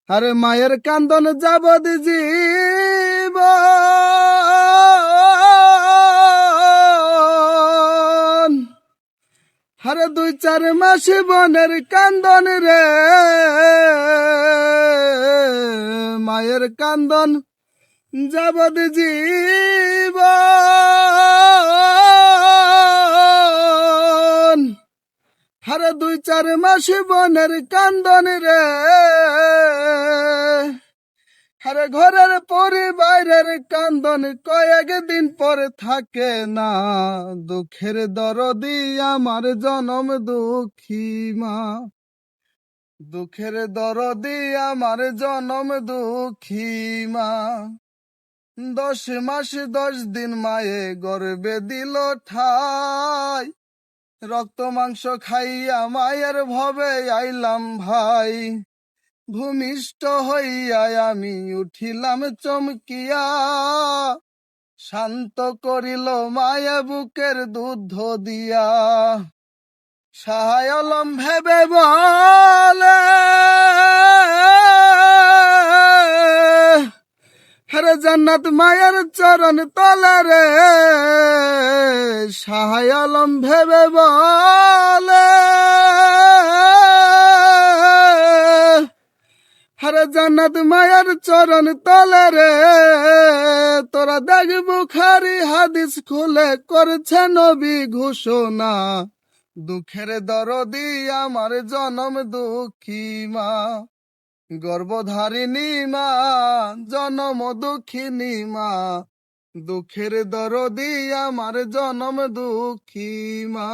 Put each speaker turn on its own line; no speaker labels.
আরে মায়ের কান্দন যাবদ জীব আরে 2-4 মাস বনের কান্দন রে মায়ের কান্দন যাবদ জীব আরে 2-4 মাস বনের কান্দন রে আরে ঘরের পরিবারের কান্দন কয়েকদিন পরে থাকে না দুঃখের দরদি আমার জনম দুঃখী মা দুঃখের দরদি আমার জনম দুঃখী মা 10 মাস 10 দিন মায়ে গর্বে দিল ঠাই রক্ত মাংস খাইয়া মায়ের ভবে আইলাম ভাই ভূমিষ্ঠ হইয়া আমি উঠিলাম চমকিয়া শান্ত করিল মায়া বুকের দুধ দিয়া সাহায্যলম ভেবে বলে হরে জান্নাত মায়ের চরণ তলে রে সাহায্যলম ভেবে বলে হরে জান্নাত মায়ের চরণ তলে রে তোরা দেখ বুখারী হাদিস খুলে করছে নবী ঘোষণা দুঃখের দরদি আমার জনম দুঃখী মা গর্ভধারিণী মা জনম দুঃখিনী মা দুঃখের দরদি আমার জনম দুঃখী মা।